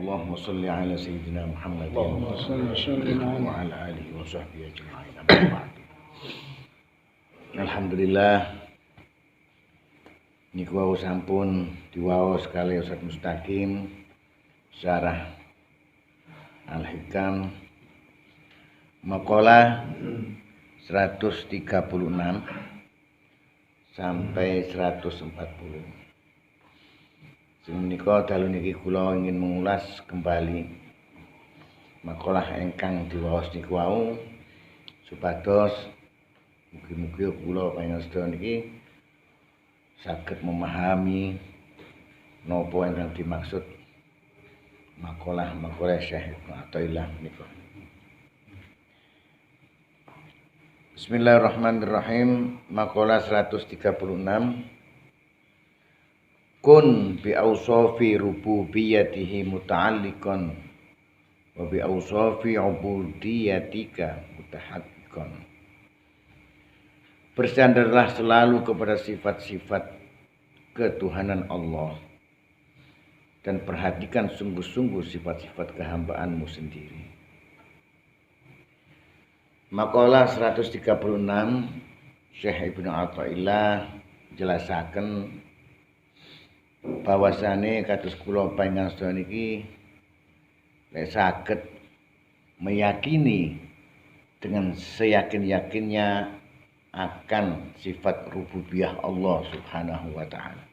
Allahumma sholli ala sayyidina Muhammadin Allahumma sholli wa sallim wa ala alihi wa sahbihi ajma'in. Amma ba'du. Alhamdulillah niku wau sampun diwaos kali Ustaz Mustaqim syarah Al-Hikam maqalah 136 sampai 140. Menika dalu niki kula ingin mengulas kembali makalah ingkang diwaos niku wau supados mugi-mugi kula panjenengan sedaya niki saged memahami napa ingkang dimaksud makalah Syekh Ibnu Athaillah menika. Bismillahirrahmanirrahim. Makalah 136. Kun bi awsafi rububiyyatihi muta'alliqan wa bi awsafi ubudiyyatika mutahaqqiqan. Bersandarlah selalu kepada sifat-sifat ketuhanan Allah dan perhatikan sungguh-sungguh sifat-sifat kehambaanmu sendiri. Makalah 136 Syekh Ibnu Athaillah jelasaken bahwasane kados kula panjenengan sedaya niki lek saged meyakini dengan seyakin-yakinnya akan sifat rububiyah Allah Subhanahu wa taala.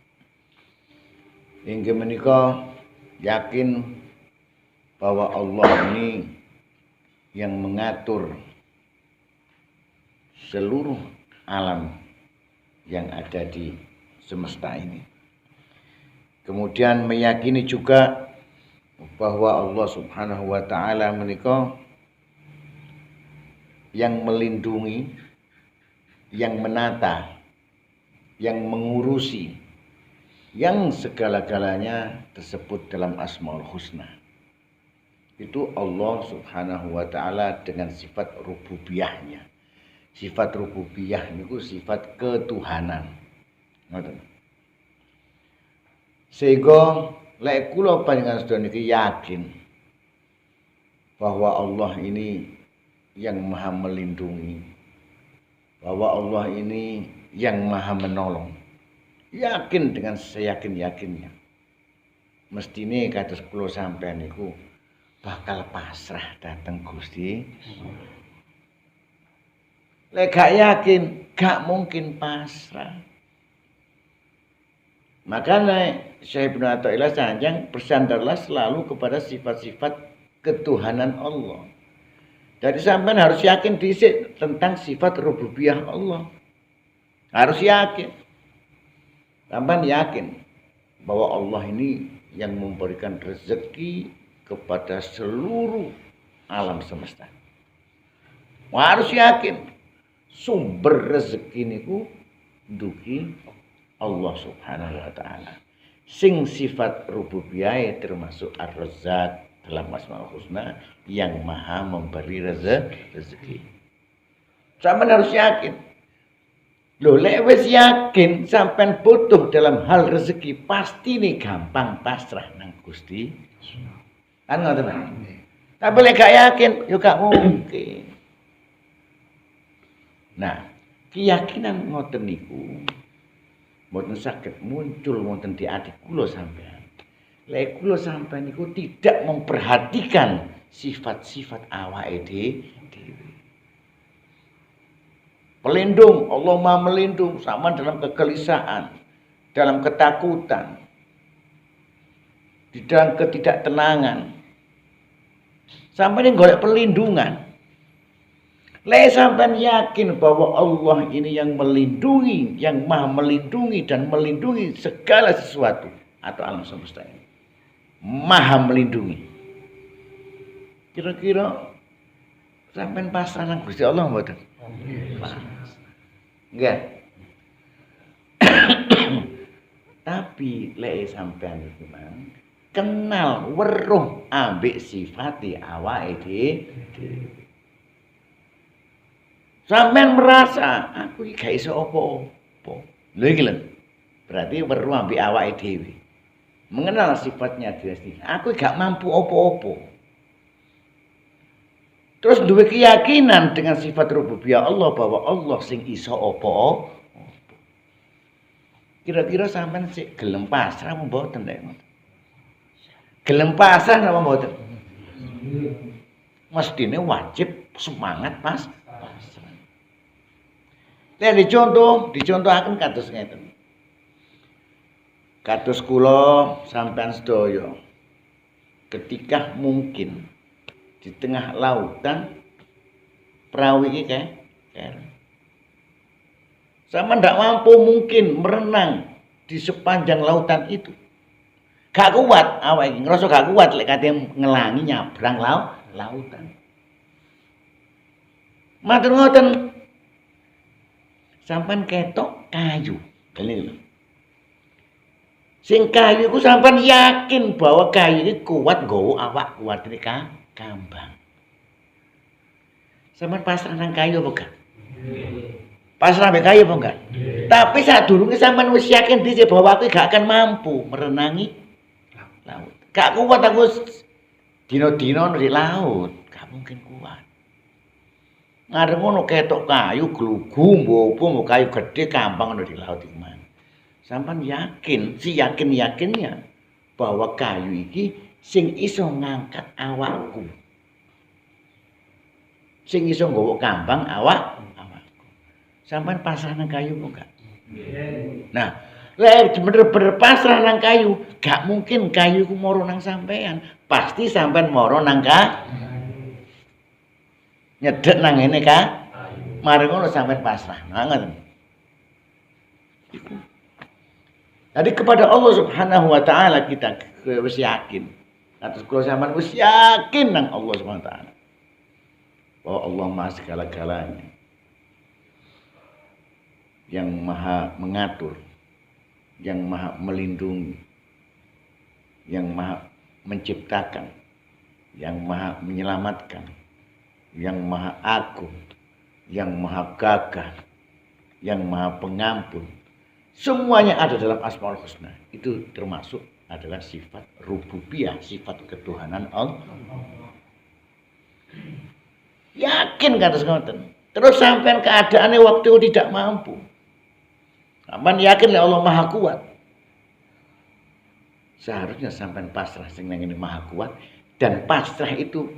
Inggih menika yakin bahwa Allah ini yang mengatur seluruh alam yang ada di semesta ini. Kemudian meyakini juga bahwa Allah Subhanahu wa taala menika yang melindungi, yang menata, yang mengurusi, yang segala-galanya tersebut dalam Asmaul Husna. Itu Allah Subhanahu wa taala dengan sifat rububiyahnya. Sifat rububiyah niku sifat ketuhanan. Ngoten. Sehingga lek kula panjenengan sedaya niki yakin bahwa Allah ini yang maha melindungi, bahwa Allah ini yang maha menolong. Yakin dengan seyakin-yakinnya. Mestine kados kula sampean niku bakal pasrah dateng Gusti. Lek gak yakin, gak mungkin pasrah. Makanya Syekh Ibnu Athaillah sanjang bersandarlah selalu kepada sifat-sifat ketuhanan Allah. Jadi sampean harus yakin dhisik tentang sifat rububiyah Allah. Harus yakin. Sampean yakin bahwa Allah ini yang memberikan rezeki kepada seluruh alam semesta. Harus yakin sumber rezeki niku dugi Allah Subhanahu wa taala. Sing sifat rububiyah termasuk Ar-Razzaq dalam Asmaul Husna yang maha memberi rezeki. Sampeyan harus yakin. Lho lek wis yakin sampean butuh dalam hal rezeki pasti nih gampang pasrah nang Gusti. Kan ngoten. Tapi lek gak yakin yo gak mungkin. Nah, keyakinan ngoten niku mboten saged muncul wonten di ati kula sampean. Lek kula sampean niku tidak memperhatikan sifat-sifat awake dhewe. Pelindung, Allah Maha melindung sama dalam kegelisahan, dalam ketakutan, di dalam ketidaktenangan. Sampai golek perlindungan. Lek sampean yakin bahwa Allah ini yang melindungi, yang maha melindungi dan melindungi segala sesuatu atau alam semesta ini. Maha melindungi. Kira-kira sampean pasrah nang Gusti Allah mboten? Enggak. Tapi lek sampean iku mang kenal weruh ambek sifate awake dhewe. Sampeyan merasa aku iki gak iso apa-apa. Lho iki lho. Berarti weruh ambek awake dhewe. mengenal sifatnya diri sendiri. Aku gak mampu opo-opo. Terus duwe keyakinan dengan sifat rububiyah Allah bahwa Allah sing iso opo. Kira-kira sampean sik gelem pasrah apa mboten nek? Gelem pasrah apa mboten? Mestine wajib semangat pasrah. Nek dicontohaken kados ngeten. Kados kula sampean sedaya ketika mungkin di tengah lautan perahu iki kayak sama ndak mampu mungkin merenang di sepanjang lautan itu. Gak kuat awake iki, ngerasa gak kuat lek kate ngelangi nyabrang lautan. Matur ngoten. Sampean ketok kayu. Gini. Sing kayu iku sampean yakin bahwa kayu iki kuat nggawa awak kuat iki kambang. Sampeyan pasrah nang kayu apa gak? Pasrah nang kayu apa enggak? Tapi sadurunge sampeyan wis yakin dhisik bahwa aku gak akan mampu merenangi laut. Gak kuat aku dina-dina di laut, gak mungkin kuat. Ngarep ngono ketok kayu glugu mbopo kayu gedhe gampang di laut iki. Sampeyan yakin, yakinnya bahwa kayu iki sing iso ngangkat awakku. Sing iso nggawa kambang awakku. Sampeyan pasrah nang kayu kok enggak? Nah, lek bener-bener pasrah nang kayu, gak mungkin kayu ku moro nang sampeyan. Pasti sampeyan moro nang nyedek nang ngene mari ngono sampeyan pasrah. Nah, ngoten. Jadi kepada Allah Subhanahu wa taala kita wis yakin. Atas kula sampean wis yakin nang Allah Subhanahu wa taala. Bahwa Allah Maha segala-galanya. Yang Maha mengatur, yang Maha melindungi, yang Maha menciptakan, yang Maha menyelamatkan, yang Maha agung, yang Maha gagah, yang Maha pengampun. Semuanya ada dalam Asmaul Husna. Itu termasuk adalah sifat rububiyah, sifat ketuhanan Allah. Yakin kata ngoten. Terus sampai keadaannya waktu itu tidak mampu. Sampeyan yakin Allah Maha Kuat. Seharusnya sampeyan pasrah sing nang ngene Maha Kuat dan pasrah itu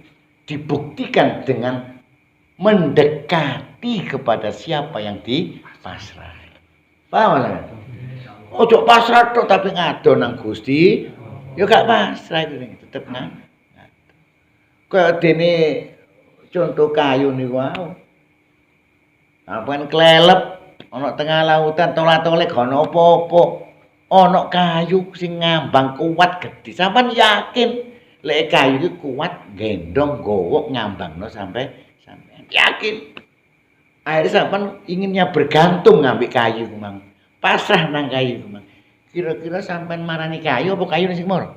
dibuktikan dengan mendekati kepada siapa yang dipasrah. Paham lho? Ojo pasrah tok tapi ngado nang Gusti, ya gak pasrah itu tetep ngado. Kaya dene contoh kayu niku wae. Sampeyan klelep ana tengah lautan tola-tole gak ono apa-apa. Ana kayu sing ngambang kuat gedhe. Sampeyan yakin lek kayu iki kuat gendong gowo ngambangno sampeyan yakin. Akhirnya sampean inginnya bergantung ngambil kayu mang. Pasrah nang kayu mang. Kira-kira sampean marani kayu apa kayu sing moro?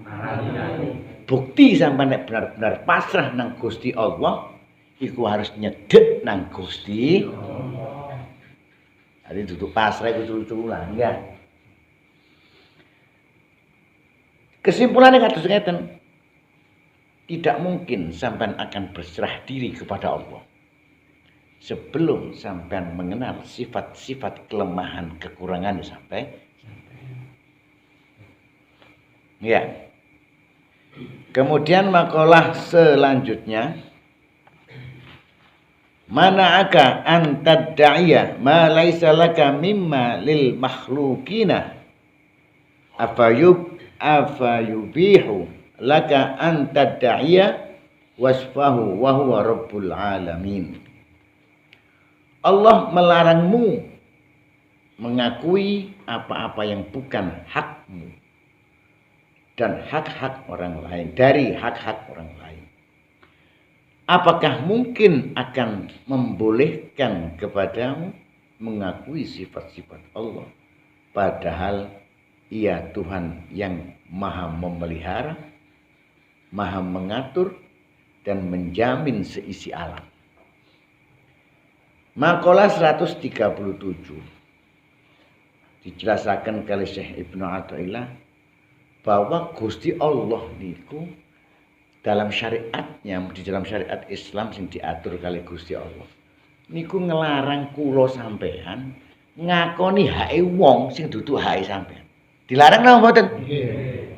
Marani kayu. Bukti sampean nek benar-benar pasrah nang Gusti Allah, iku harus nyedek nang Gusti Allah. Jadi duduk pasrah iku tutul-tutulan ya. Kesimpulannya kados ngeten. Tidak mungkin sampean akan berserah diri kepada Allah sebelum sampean mengenal sifat-sifat kelemahan kekurangan sampai. Ya. Kemudian makalah selanjutnya, mana'aka an tad'iya ma laisa laka mimma lil makhluqina afayubihu laka an tad'iya wasfahu wa huwa rabbul alamin. Allah melarangmu mengakui apa-apa yang bukan hakmu dan hak-hak orang lain, dari hak-hak orang lain. Apakah mungkin akan membolehkan kepadamu mengakui sifat-sifat Allah padahal Ia Tuhan yang Maha memelihara, Maha mengatur dan menjamin seisi alam. Makalah 137 dijelaskan oleh Syekh Ibnu Athaillah bahwa Gusti Allah niku dalam syariatnya, di dalam syariat Islam sing diatur kali Gusti Allah niku ngelarang kula sampean ngakoni hake wong sing dudu hake sampean. Dilarang napa mboten? Nggih.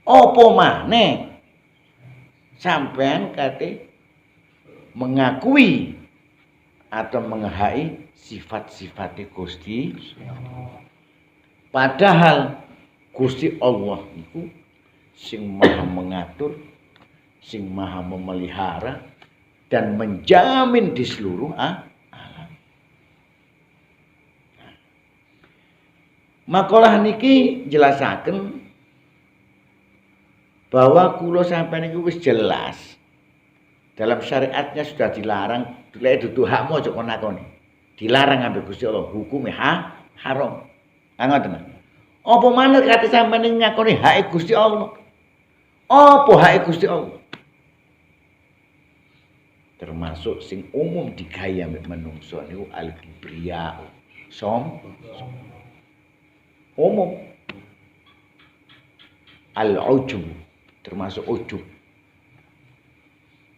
Apa maneh sampean kate mengakui atau menghai sifat-sifat Gusti, padahal Gusti Allah itu sing maha mengatur, sing maha memelihara dan menjamin di seluruh alam. Makalah niki jelasaken bahwa kula sampeyan niku wis jelas dalam syariatnya sudah dilarang, lek dudu hakmu aja kon lakoni. Dilarang ambek Gusti Allah, hukumnya haram. Ngoten. Apa maneh kate sampeyan ngakoni hak Gusti Allah? Apa hak Gusti Allah? Termasuk sing umum digaya ambek manungsa niku al-kibriya. Umum. Al-ujub termasuk ujub.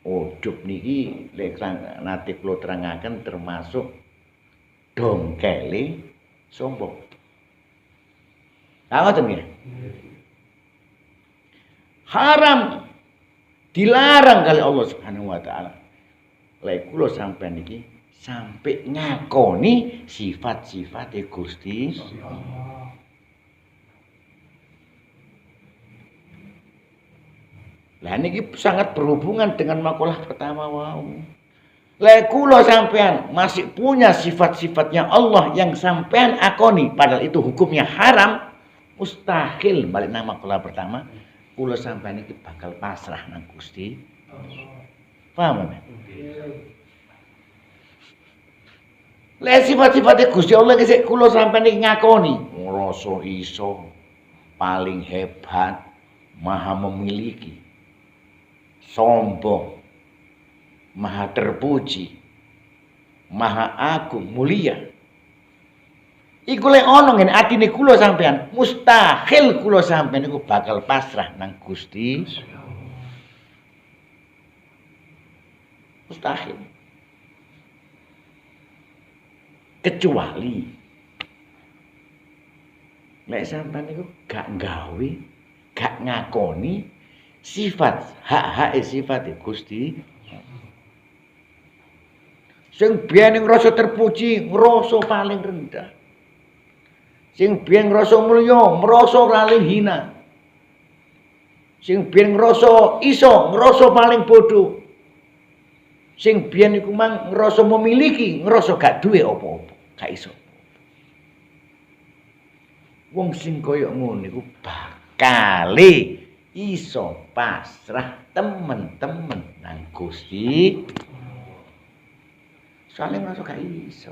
Ujub niki lek nate kula terangaken termasuk dongkele sombong. Ngoten nggih. Haram dilarang kali Allah Subhanahu wa taala. Lek kula sampean niki sampai ngakoni sifat-sifat Gusti Allah. Lah niki sangat berhubungan dengan makalah pertama wau. Lek kula sampean masih punya sifat-sifatnya Allah yang sampean akoni padahal itu hukumnya haram, mustahil balik nang makalah pertama kula sampean iki bakal pasrah nang Gusti. Paham ya? Lek sifat-sifat Gusti Allah iki kula sampean iki ngakoni, ngrasa iso, paling hebat, maha memiliki, sombong, maha terpuji, maha agung, mulia. Iku lek ana ngene atine kula sampean, mustahil kula sampean iku bakal pasrah nang Gusti. Mustahil. Kecuali lek sampean niku gak gawe, gak ngakoni sifat hak-hak sifat Gusti. Sing biyen ngrasa terpuji, ngrasa paling rendah. Sing biyen ngrasa mulya, ngrasa paling hina. Sing biyen ngrasa iso, ngrasa paling bodoh. Sing biyen iku mang ngrasa memiliki, ngrasa gak duwe apa-apa, gak iso. Wong sing kaya ngono iku bakale iso pasrah temen-temen nang Gusti. Soalnya ngerasa gak iso,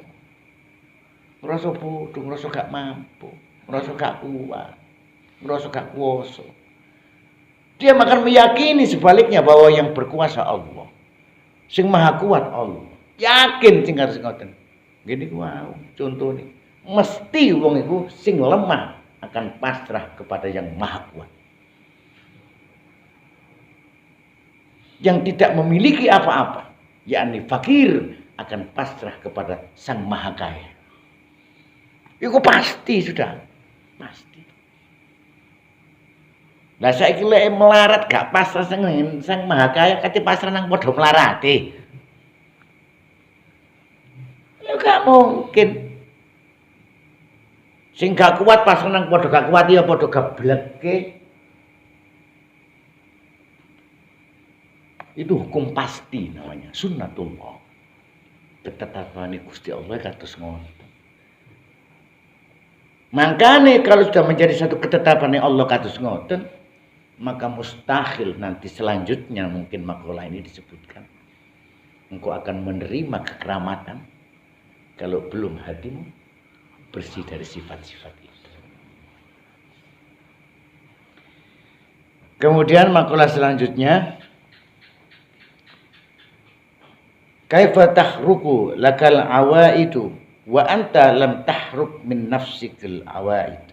ngerasa bodoh, ngerasa gak mampu, ngerasa gak kuat, ngerasa gak kuasa. Dia akan meyakini sebaliknya bahwa yang berkuasa Allah, sing maha kuat Allah. Yakin sing harus ngoten. Gini wow, contoh nih, mesti wong iku sing lemah akan pasrah kepada yang maha kuat. Yang tidak memiliki apa-apa, yakni fakir, akan pasrah kepada Sang Maha Kaya. Itu pasti sudah, pasti. Lah saiki lek melarat gak pasrah Sang Maha Kaya, kate pasrah nang padha melarate. Ya gak mungkin. Sing gak kuat pasrah nang padha gak kuat ya padha gebleke. Itu hukum pasti namanya, sunnatullah. Ketetapane Gusti Allah kados ngoten. Makanya kalau sudah menjadi satu ketetapan Allah kados ngoten, maka mustahil nanti selanjutnya mungkin makalah ini disebutkan engkau akan menerima kekeramatan kalau belum hatimu bersih dari sifat-sifat itu. Kemudian makalah selanjutnya, kaifa tahruku lakal awaidu wa anta lam tahruk min nafsikal awaid.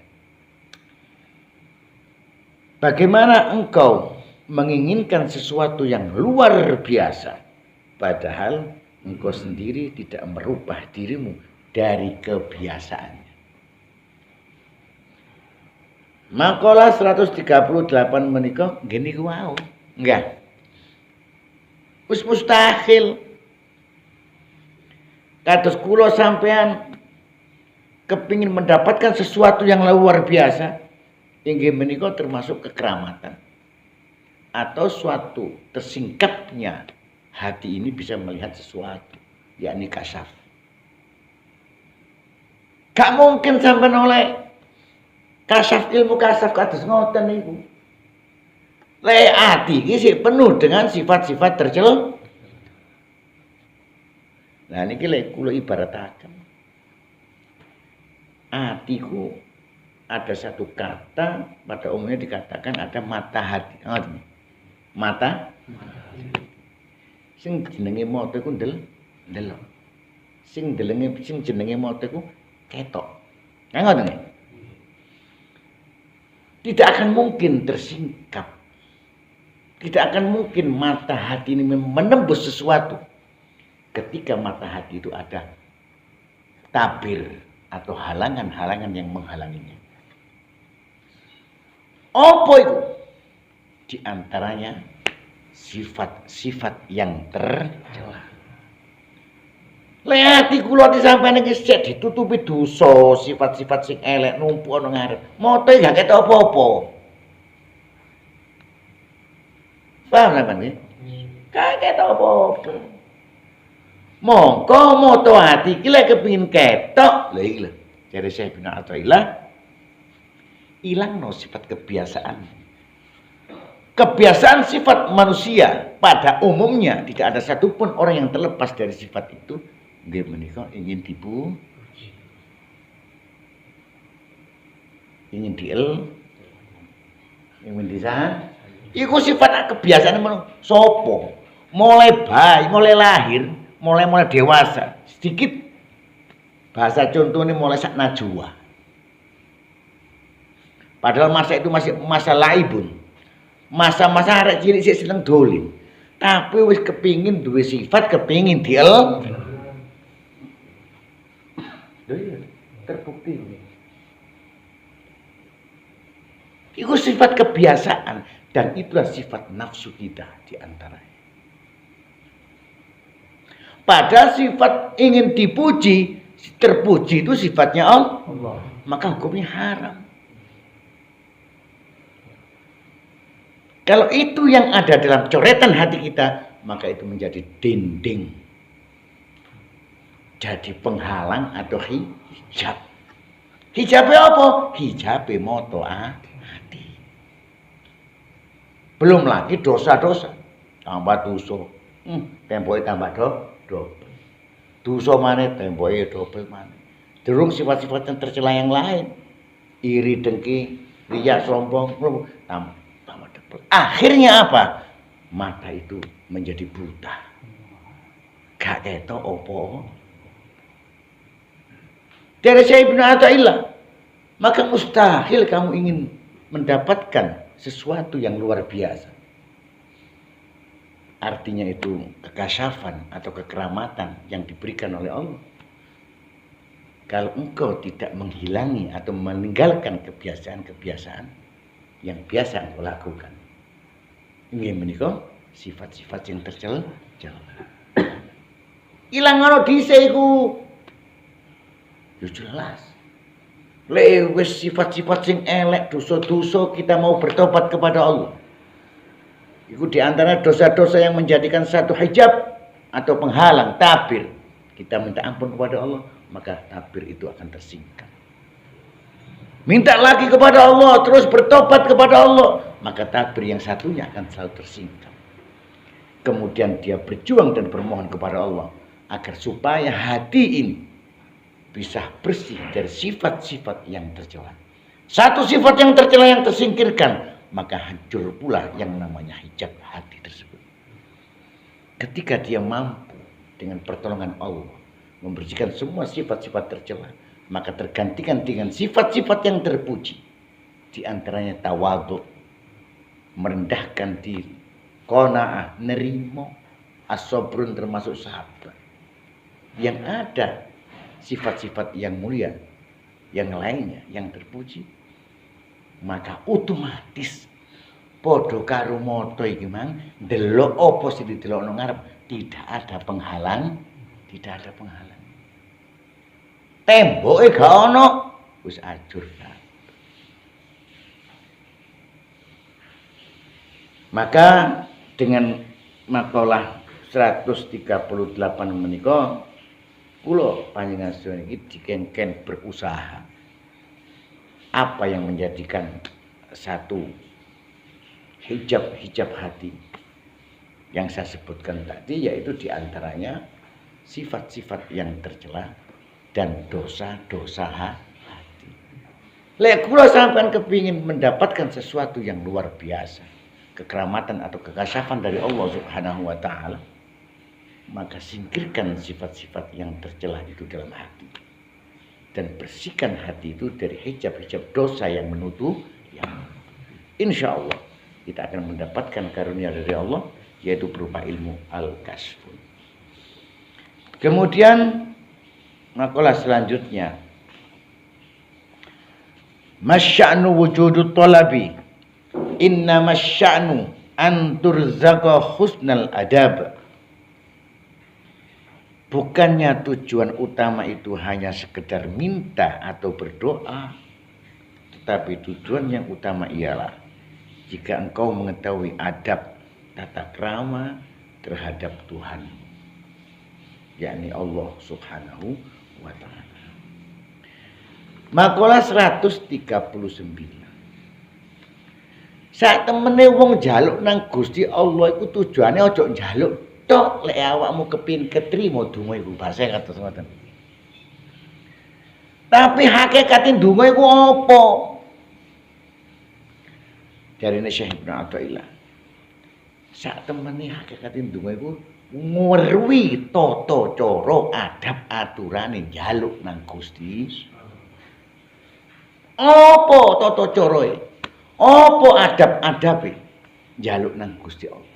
Bagaimana engkau menginginkan sesuatu yang luar biasa, padahal engkau sendiri tidak merubah dirimu dari kebiasaannya. Makalah 138 menika gini ku wau. Enggak. Wis mustahil. Kados kula sampean kepingin mendapatkan sesuatu yang luar biasa, inggih menika termasuk kekeramatan atau suatu tersingkapnya hati ini bisa melihat sesuatu, yakni kasyaf. Gak mungkin sampean oleh kasyaf, ilmu kasyaf kados ngoten niku. Le ati iki sik penuh dengan sifat-sifat tercela. Nah niki lek kula ibarataken. Atiku ada satu kata pada umumnya dikatakan ada mata hati. Mata sing jenenge mata iku ndelok. Sing jenenge mata iku ketok. Nah ngoten. Tidak akan mungkin tersingkap. Tidak akan mungkin mata hati ini menembus sesuatu ketika mata hati itu ada tabir atau halangan-halangan yang menghalanginya. Apa itu? Di antaranya sifat-sifat yang tercela. Lehati kula disampaikan iki sik ditutupi dosa, sifat-sifat sing elek numpuk ana ngarep. Moto gak ketok apa-apa. Paham sampean nggih? Gak ketok apa-apa. Mongko moto ati iki lek kepengin ketok, lha iki lho. Jare Syekh bin Athaillah ilangno sifat kebiasaan. Kebiasaan sifat manusia pada umumnya tidak ada satupun orang yang terlepas dari sifat itu. Nggih menika ingin dipuji. Ingin ingin disayang. Iku sifat kebiasaan manusia. Sopo? Mulai bayi, mulai lahir, mulai dewasa, sedikit bahasa contohnya mulai sak najwa. Padahal masa itu masih masa laibun. Masa-masa arek cilik sik seneng dolim. Tapi wis kepingin duwe sifat, kepingin terbukti. Itu sifat kebiasaan dan itulah sifat nafsu kita di antaranya. Padahal sifat ingin dipuji, terpuji itu sifatnya Allah. Maka hukumnya haram. Kalau itu yang ada dalam coretan hati kita, maka itu menjadi dinding. Jadi penghalang atau hijab. Hijabnya apa? Hijabnya moto hati. Belum lagi dosa-dosa. Tambah dosa. Tempoke tambah double. Dosa maneh tempoke double maneh. Durung sifat-sifat yang tercela yang lain. Iri, dengki, riya, sombong, tambah double. Akhirnya apa? Mata itu menjadi buta. Gak ketok apa. Dari Syekh bin Athaillah, maka mustahil kamu ingin mendapatkan sesuatu yang luar biasa. Artinya itu kekasyafan atau kekeramatan yang diberikan oleh Allah. Kalau engkau tidak menghilangi atau meninggalkan kebiasaan-kebiasaan yang biasa engkau lakukan. Ini menika sifat-sifat yang tercela. Ilang ana dhisik iku. Ya jelas. Lek wis sifat-sifat sing elek, dosa-dosa kita mau bertobat kepada Allah. Itu di antara dosa-dosa yang menjadikan satu hijab atau penghalang, tabir. Kita minta ampun kepada Allah, maka tabir itu akan tersingkap. Minta lagi kepada Allah, terus bertobat kepada Allah, maka tabir yang satunya akan selalu tersingkap. Kemudian dia berjuang dan bermohon kepada Allah agar supaya hati ini bisa bersih dari sifat-sifat yang tercela. Satu sifat yang tercela yang tersingkirkan, maka hancur pula yang namanya hijab hati tersebut. Ketika dia mampu dengan pertolongan Allah membersihkan semua sifat-sifat tercela, maka tergantikan dengan sifat-sifat yang terpuji. Di antaranya tawadhu, merendahkan diri, qanaah, nerimo, as-sabrun termasuk sabar. Yang ada sifat-sifat yang mulia, yang lainnya yang terpuji, maka otomatis padha karo mata iki mang delok apa sing didelokno ngarep, tidak ada penghalang, tidak ada penghalang. Temboke gak ono, wis ajur. Maka dengan makalah 138 menika kula panjenengan sedaya iki dikengken berusaha. Apa yang menjadikan satu hijab hati yang saya sebutkan tadi, yaitu diantaranya sifat-sifat yang tercela dan dosa-dosa hati. Lek kula sampean kepingin mendapatkan sesuatu yang luar biasa, kekeramatan atau kekasyafan dari Allah Subhanahu wa taala, maka singkirkan sifat-sifat yang tercela itu dalam hati dan bersihkan hati itu dari hijab-hijab dosa yang menutup, yang insya Allah kita akan mendapatkan karunia dari Allah, yaitu berupa ilmu al-kasfun. Kemudian makalah selanjutnya, masya'nu wujudut talabi inna masya'nu an turzaqa husnal adab. Bukannya tujuan utama itu hanya sekedar minta atau berdoa, tetapi tujuan yang utama ialah jika engkau mengetahui adab tata krama terhadap Tuhan, yakni Allah Subhanahu wa taala. Makalah 139. Sak temene wong njaluk nang Gusti Allah iku tujuane aja njaluk tok lek awakmu kepin ketrima donga iku, bahasa kados ngoten. Tapi hakikate donga iku apa? Jarine Syekh Ibnu Athaillah, sak temene hakikate donga iku ngweruhi tata cara adab aturane njaluk nang Gusti. Apa tata carae? Apa adab-adabe njaluk nang Gusti Allah?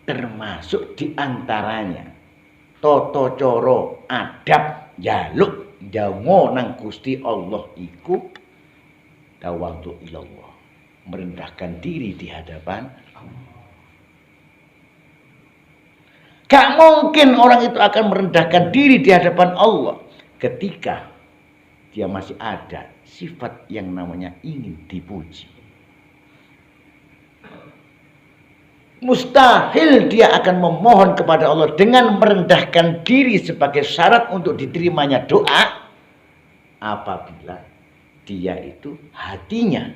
Termasuk diantaranya tata cara adab njaluk ndonga nang Gusti Allah iku tawadhu ilallah, merendahkan diri di hadapan Allah. Gak mungkin orang itu akan merendahkan diri di hadapan Allah ketika dia masih ada sifat yang namanya ingin dipuji. Mustahil dia akan memohon kepada Allah dengan merendahkan diri sebagai syarat untuk diterimanya doa apabila dia itu hatinya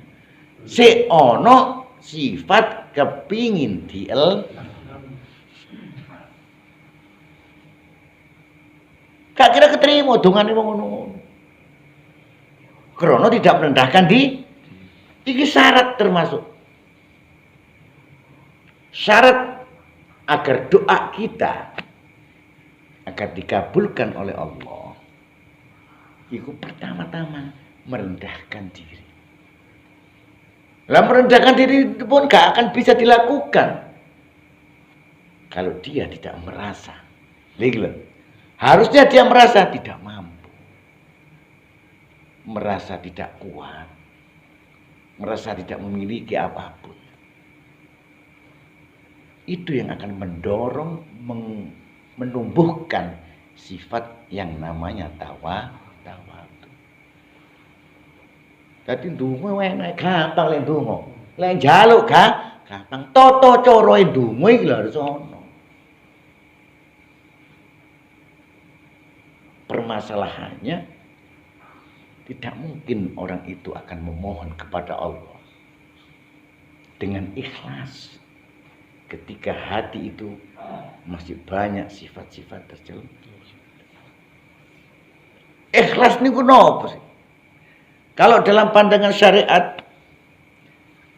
seono sifat kepingin diel. Gak kira keterima dongane wong ngono. Krono tidak merendahkan diri. Iki syarat, termasuk syarat agar doa kita agar dikabulkan oleh Allah. Itu pertama-tama merendahkan diri. Lah merendahkan diri itu pun gak akan bisa dilakukan kalau dia tidak merasa. Harusnya dia merasa tidak mampu, merasa tidak kuat, merasa tidak memiliki apapun. Itu yang akan mendorong menumbuhkan sifat yang namanya tawadhu. Dadi ndonga enak gampang lek ndonga. Lek njaluk gampang. Tata carae ndonga iki lho harus ana. Permasalahannya tidak mungkin orang itu akan memohon kepada Allah dengan ikhlas ketika hati itu masih banyak sifat-sifat tercela. Ikhlas niku napa sih? Kalau dalam pandangan syariat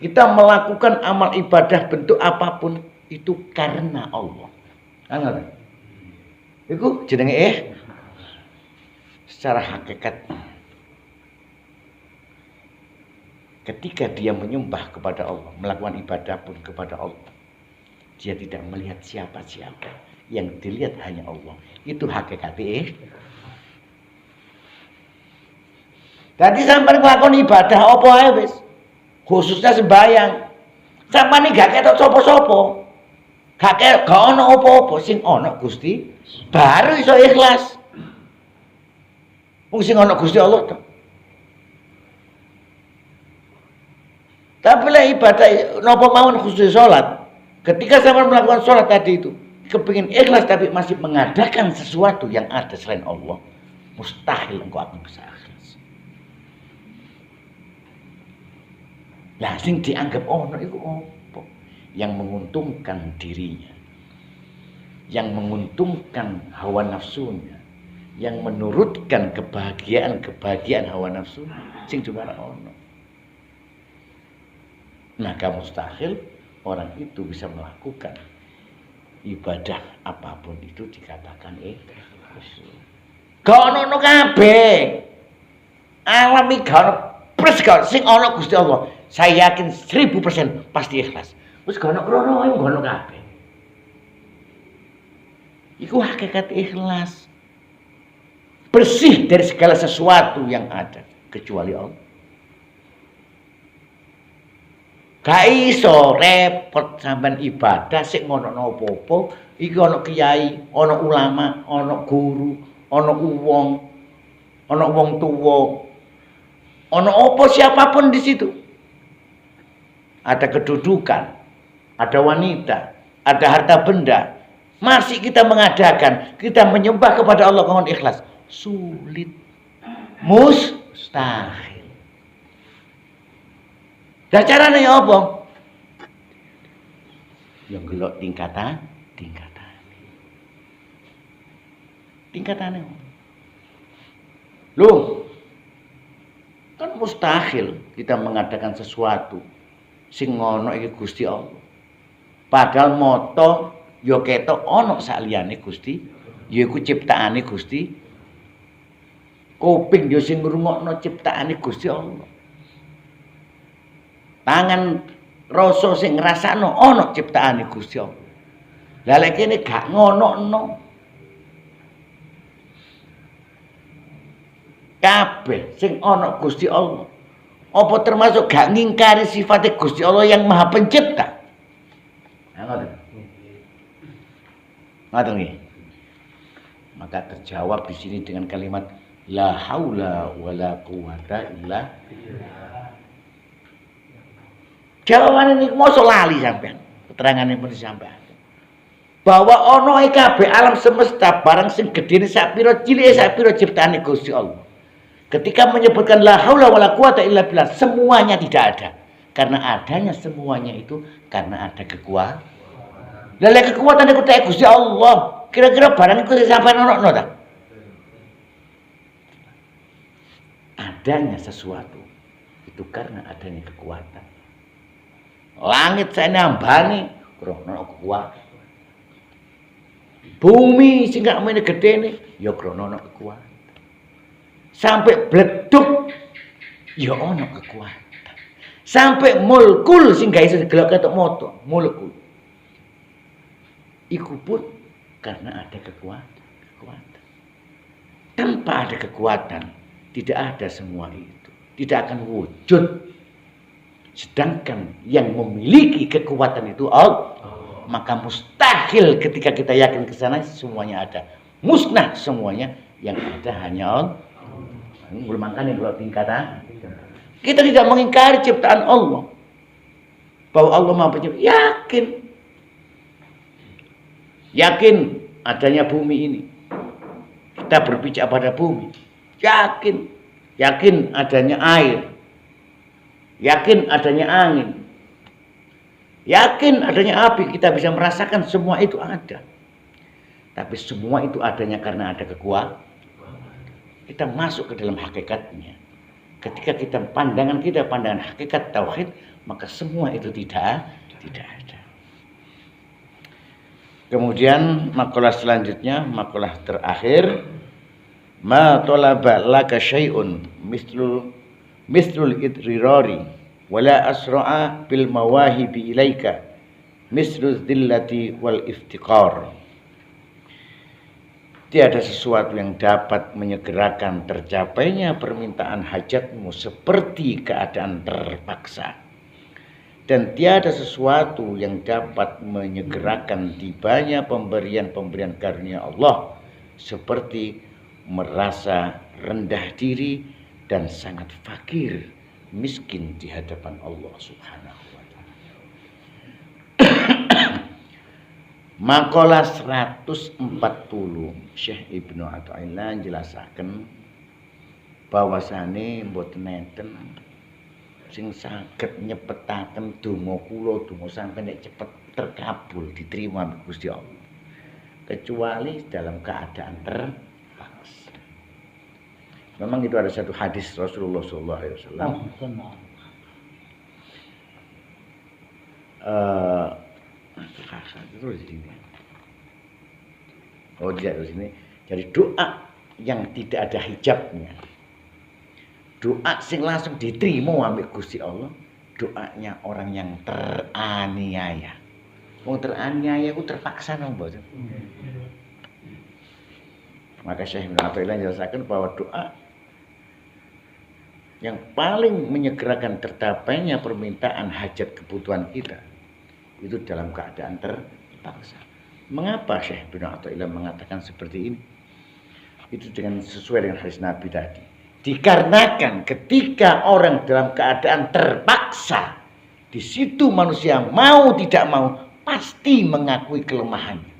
kita melakukan amal ibadah bentuk apapun itu karena Allah. Kan ngoten. Iku jenenge secara hakikat. ketika dia menyembah kepada Allah, melakukan ibadah pun kepada Allah, dia tidak melihat siapa-siapa, yang dilihat hanya Allah. Itu hakikatnya. Tadi sampai melakukan ibadah apa ae wis, khususnya sembahyang. Sampai gak ketok sapa-sapa. Gak ono apa-apa, sing ono Gusti baru iso ikhlas. Wong sing ono Gusti Allah to. Tapi lah ibadah napa mawon khusus salat. Ketika sampean melakukan salat tadi itu, kepingin ikhlas tapi masih mengadakan sesuatu yang ada selain Allah, mustahil engkau akan bisa ikhlas. Lah sing dianggap ono iku apa? Yang menguntungkan dirinya, yang menguntungkan hawa nafsunya, yang menurutkan kebahagiaan hawa nafsu, sing cuma ono. Maka mustahil orang itu bisa melakukan ibadah apapun itu dikatakan ikhlas. Gak ono kabeh. Alami gak ono plus gak sing ono Gusti Allah. Saya yakin 1000% pasti ikhlas. Wis gak ono krono ae gak ono kabeh. Iku hakikat ikhlas. Bersih dari segala sesuatu yang ada kecuali Allah. Gak iso repot sampean ibadah sik ngono apa-apa, iki ana kiai, ana ulama, ana guru, ana wong tuwa. Ana apa siapapun di situ. Ada kedudukan, ada wanita, ada harta benda. Masih kita mengadakan, kita menyembah kepada Allah dengan ikhlas. Sulit. Mustahil. Dan caranya ya apa? Yang gelok tingkatannya. Loh, kan mustahil kita mengadakan sesuatu sing ngono iki Gusti Allah. Padahal moto ya ketok ana saliyane Gusti, ya iku ciptaane Gusti. Kuping ya sing ngrungokno ciptaane Gusti Allah. Tangan rasa sing ngrasakno ana ciptaane Gusti Allah. Lah lek kene gak ngono-no. Kabeh sing ana Gusti Allah. Apa termasuk gak ngingkari sifatnya Gusti Allah yang Maha Pencipta? Ngoten. Ngoten nggih. Maka terjawab di sini dengan kalimat la haula wala quwata illa billah. Jawaban ini mosok lali sampean. Keterangan pun sampean. Bahwa ono kabeh alam semesta barang sing gedene sak pira cilike sak pira ciptaane Gusti Allah. Ketika menyebutkan la haula wala quwata illa billah, semuanya tidak ada. Karena adanya semuanya itu karena ada kekuatan. Lah lek kekuatan iku tek Gusti Allah, kira-kira barang iku sampean ono ta? Adanya sesuatu itu karena adanya kekuatan. Langit saya nambani krono kekuatan. Bumi sing gak mene gedene ya krono kekuatan. Sampai bleduk ya ono kekuatan. Sampai mulkul sing gak iso digelok ketok moto, mulkul. Iku pun karena ada kekuatan. Tanpa ada kekuatan tidak ada semua itu. Tidak akan wujud. Sedangkan yang memiliki kekuatan itu Allah, maka mustahil ketika kita yakin ke sana semuanya ada. Musnah semuanya, yang ada hanya Allah. Belum makanya kalau tingkatan. Kita tidak mengingkari ciptaan Allah. Bahwa Allah Maha Pencipta. Yakin adanya bumi ini. Kita berpijak pada bumi. Yakin adanya air. Yakin adanya angin. Yakin adanya api. Kita bisa merasakan semua itu ada. Tapi semua itu adanya karena ada kekuatan. Kita masuk ke dalam hakikatnya. Ketika pandangan hakikat tauhid, maka semua itu tidak ada. Kemudian makalah selanjutnya, makalah terakhir, ma talaba laka syai'un mislul idrirari wala asra'a bil mawahibi ilaika mislu dzillati wal iftiqar. Tiada sesuatu yang dapat menyegerakan tercapainya permintaan hajatmu seperti keadaan terpaksa. Dan tiada sesuatu yang dapat menyegerakan tibanya pemberian-pemberian karunia Allah seperti merasa rendah diri dan sangat fakir, miskin di hadapan Allah Subhanahu wa taala. Makalah 140 Syekh Ibnu Athaillah njelasaken bahwasane mboten enten sing saged nyepetaken donga kula donga sampeyan nek cepet terkabul diterima Gusti Allah kecuali dalam keadaan terpaksa. Memang itu ada satu hadis Rasulullah sallallahu alaihi wasallam. Terus di sini. Oh, tidak di sini. Jadi doa yang tidak ada hijabnya. Doa sing langsung diterima ambek Gusti Allah, doanya orang yang teraniaya. Wong teraniaya ku terpaksa nang mboten. Maka Syekh Ibnu Athaillah menjelaskan bahwa doa yang paling menyegerakan tercapainya permintaan hajat kebutuhan kita itu dalam keadaan terpaksa. Mengapa Syekh Ibnu Athaillah mengatakan seperti ini? Itu dengan sesuai dengan hadis Nabi tadi. Dikarenakan ketika orang dalam keadaan terpaksa, di situ manusia mau tidak mau pasti mengakui kelemahannya.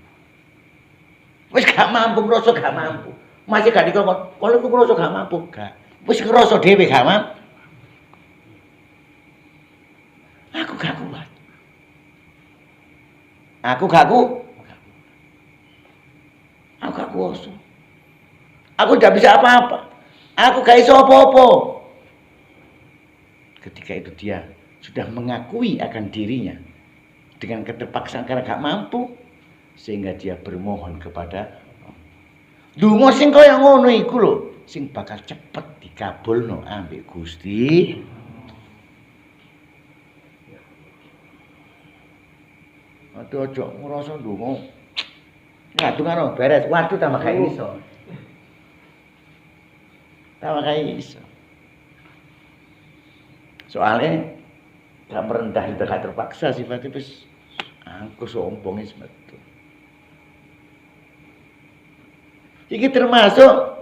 Wis gak mampu, ngerasa gak mampu. Masih gak dikongkon, kalau aku ngerasa gak mampu, gak. Wis ngerasa dhewe gak mampu. Aku gak kuat. Aku gak kuasa. Aku tidak bisa apa-apa. Aku gak iso apa-apa. Ketika itu dia sudah mengakui akan dirinya dengan keterpaksaan karena gak mampu, sehingga dia bermohon kepada donga sing kaya ngono iku lho sing bakal cepet dikabulno ambek Gusti. Aja ngrasa donga ngadungano beres, waduh tambah gak iso. Tambah gak iso. Soalnya gak merendah itu gak terpaksa sifatnya wis aku sombong wis metu. Iki termasuk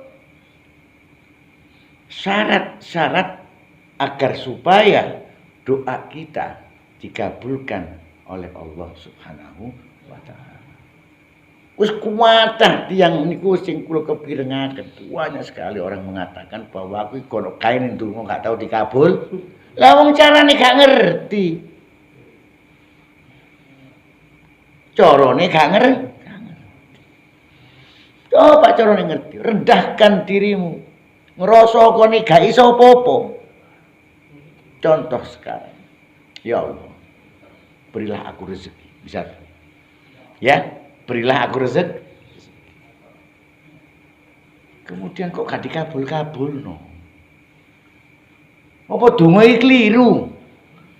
syarat-syarat agar supaya doa kita dikabulkan oleh Allah Subhanahu wa taala. Wis kuwatah tiyang niku sing kula kepirengaken. Banyak sekali orang mengatakan bahwa aku kono kae ndonga gak tahu dikabul. Lah wong carane gak ngerti. Carane gak ngerti. Coba carane ngerti, rendahkan dirimu. Ngerasa kene gak iso apa-apa. Contoh sekarang. Ya Allah, berilah aku rezeki. Bisa. Ya, berilah aku rezeki. Kemudian kok gak dikabul-kabulno. Apa donga iki kliru?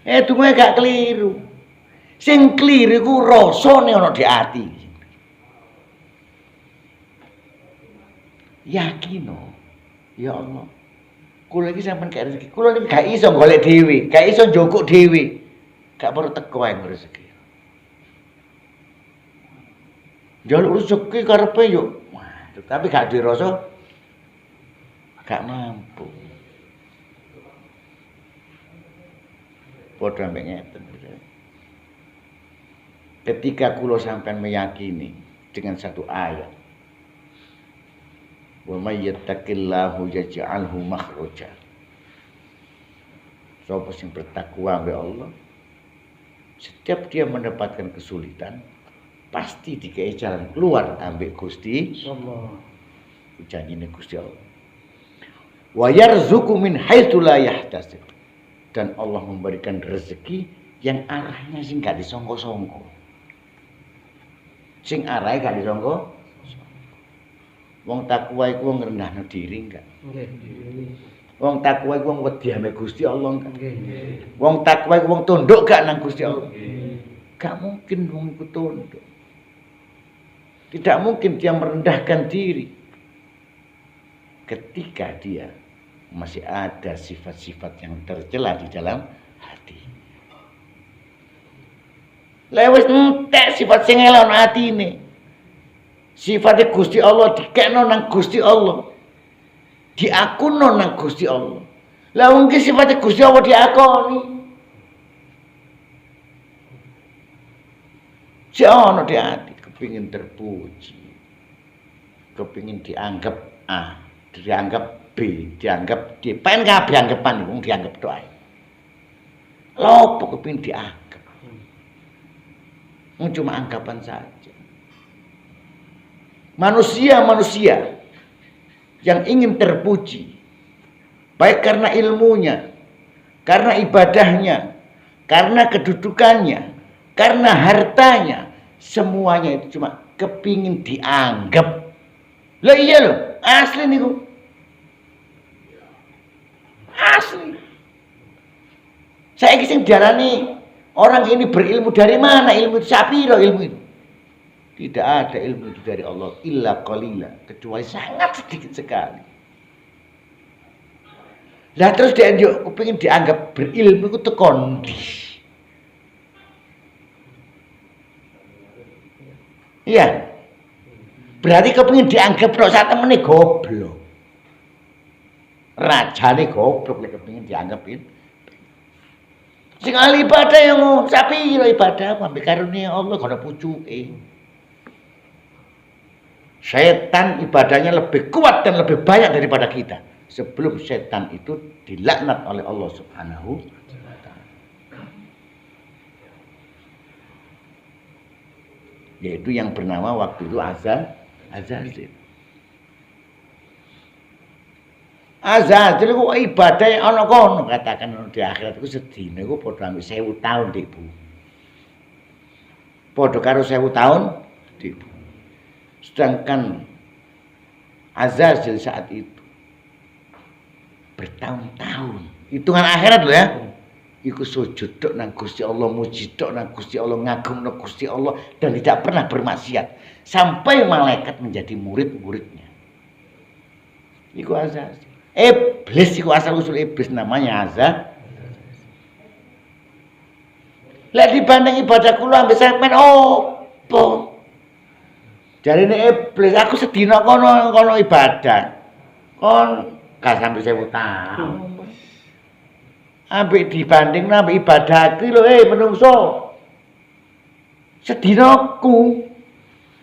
Donga gak kliru. Sing kliru iku rasane ana di ati. Yakin ya Allah. Kula iki sampean gak rezeki. Kula iki gak iso golek dhewe, gak iso njogok dhewe. Gak perlu teko ae rezeki. Njaluk rezeki karepe yo. Tapi gak dirasa gak mampu. Padha mbek ngeten. Ketika kula sampean meyakini dengan satu ayat, wa may yattaqillahu yaj'alhu makhraja. Sapa sing bertakwa be Allah, setiap dia mendapatkan kesulitan, pasti dikei jalan keluar ambek Gusti Allah. Janjine Gusti Allah. Wa yarzuqu min haitsu la yahtasib. Dan Allah memberikan rezeki yang arahnya sing gak disangka-sangka. Sing arahe gak disangka. Wong takwa iku wong ngrendahno diri enggak? Nggih. Wong takwa iku wong wedi ambek Gusti Allah kan. Wong takwa iku wong tunduk gak nang Gusti Allah. Gak mungkin wong iku tunduk. Tidak mungkin dia merendahkan diri ketika dia masih ada sifat-sifat yang tercela di dalam hati. Lewes entek sifat sing elon atine. Sifatnya Gusti Allah dikekno nang Gusti Allah. Diakuno nang Gusti Allah. Lah mungkin sifatnya Gusti Allah diakoni. Si ono di hati kepingin terpuji. Kepingin dianggap A, dianggap B, dianggap D. Pengen kabeh anggapan wong dianggap tok ae. Lha opo kepingin dianggap? Cuma anggapan saja. Manusia-manusia yang ingin terpuji, baik karena ilmunya, karena ibadahnya, karena kedudukannya, karena hartanya, semuanya itu cuma kepingin dianggap. Lah iya loh, asli niku. Asli. Saya sing diarani orang ini berilmu dari mana? Ilmu itu sapiro ilmu itu? Tidak ada ilmu itu dari Allah illa qalila, kecuali sangat sedikit sekali. Lah terus dia kepingin dianggap berilmu itu tekondi. Iya. Berarti kepingin dianggap tok sak temene goblok. Rajane goblok lek kepingin dianggapin. Sing ahli ibadah yang sapiro ibadah ambek karunia Allah gak ada pucuke. Setan ibadahnya lebih kuat dan lebih banyak daripada kita. Sebelum setan itu dilaknat oleh Allah Subhanahu wa ta'ala. Yaitu yang bernama waktu itu Azazil. Azazil itu ibadah yang ana kono katakan di akhirat itu sedina iku padha ambek 1000 tahun di bumi. Padha karo 1000 tahun di bumi. Sedangkan Azazil saat itu bertahun-tahun, hitungan akhirat loh ya. Iku sujud tok nang Gusti Allah, muji tok nang Gusti Allah, ngagungno Gusti Allah dan tidak pernah bermaksiat sampai malaikat menjadi murid-muridnya. Iku Azazil. Iblis iku asal usul iblis namanya Azazil. Lah dibanding ibadah kula ambek sampean opo? Jarine iblis aku sedina kono ibadah. Kon gak sampai 1000 tahun. Ambek dibanding ambek ibadah iki lho menungso. Sedinaku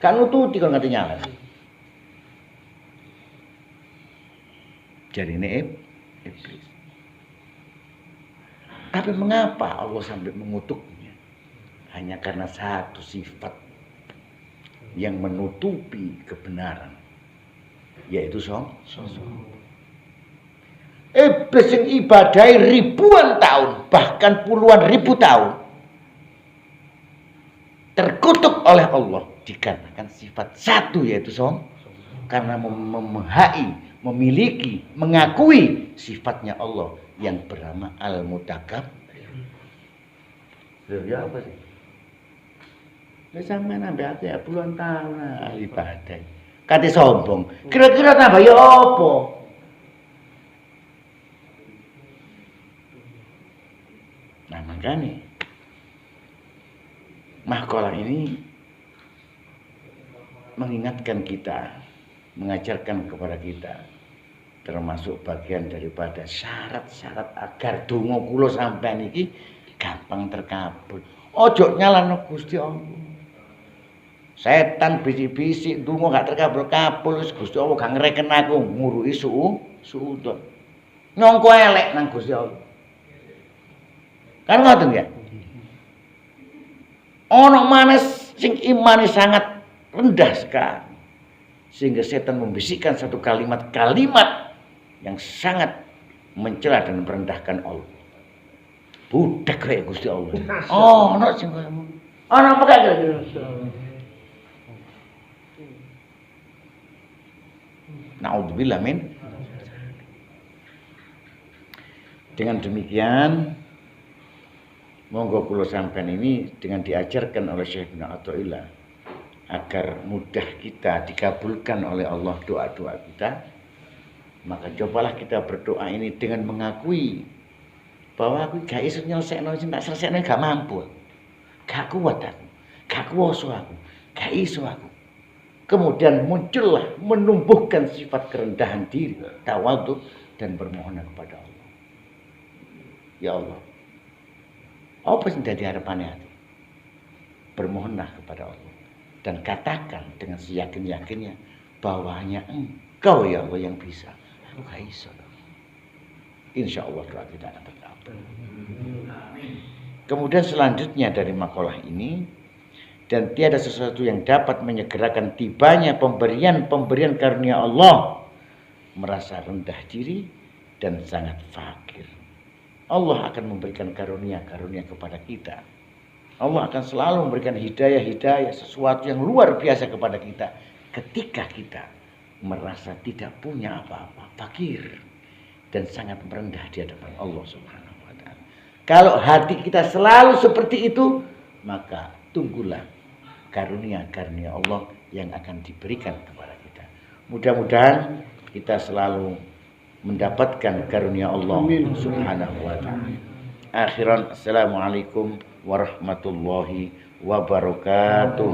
kan nututi kon ngati nyala. Jarine iblis. Tapi mengapa Allah sampai mengutuknya? Hanya karena satu sifat yang menutupi kebenaran, yaitu sombong. Iblis yang ibadai ribuan tahun, bahkan puluhan ribu tahun, terkutuk oleh Allah dikarenakan sifat satu, yaitu sombong. Karena memiliki, mengakui sifatnya Allah yang bernama Al-Mutakabbir. Ya apa sih? Wis sampean ambek ati puluhan tahun ibadah. Kate sombong. Kira-kira tambah ya apa? Nah, makanya mahkolah ini mengingatkan kita, mengajarkan kepada kita, termasuk bagian daripada syarat-syarat agar donga kula sampean iki gampang terkabul. Ojo nyalano Gusti Allah. Setan bisik-bisik donga gak terkabul-kabul, Gusti Allah gak ngreken aku nguruki suudon. Nyongko elek nang Gusti Allah. Kan ngoten ya? Ono manes sing imane sangat rendah sekali. Sehingga setan membisikkan satu kalimat-kalimat yang sangat mencela dan merendahkan Allah. Budak kayak Gusti Allah. Oh, ono sing ngono. Ono apa kira-kira? Naudzubillah min. Dengan demikian, monggo kula sampean ini dengan diajarkan oleh Syekh Ibnu Athaillah agar mudah kita dikabulkan oleh Allah doa-doa kita, maka cobalah kita berdoa ini dengan mengakui bahwa aku gak iso nyelesekno sing tak selesekno gak mampu. Gak kuat aku, gak kuasa aku, gak iso aku. Kemudian muncullah menumbuhkan sifat kerendahan diri, tawadhu dan bermohon kepada Allah. Ya Allah, apa yang jadi harapannya hati? Bermohonlah kepada Allah dan katakan dengan seyakin-yakinnya bahwa hanya Engkau ya Allah yang bisa. Aku gak iso. Insya Allah doa kita akan terkabul. Kemudian selanjutnya dari makalah ini, dan tiada sesuatu yang dapat menyegerakan tibanya pemberian karunia Allah, merasa rendah diri dan sangat fakir. Allah akan memberikan karunia-karunia kepada kita. Allah akan selalu memberikan hidayah-hidayah, sesuatu yang luar biasa kepada kita ketika kita merasa tidak punya apa-apa, fakir dan sangat merendah di hadapan Allah Subhanahu wa taala. Kalau hati kita selalu seperti itu, maka tunggulah karunia-karunia Allah yang akan diberikan kepada kita. Mudah-mudahan kita selalu mendapatkan karunia Allah Subhanahu wa taala. Akhiran, assalamualaikum warahmatullahi wabarakatuh.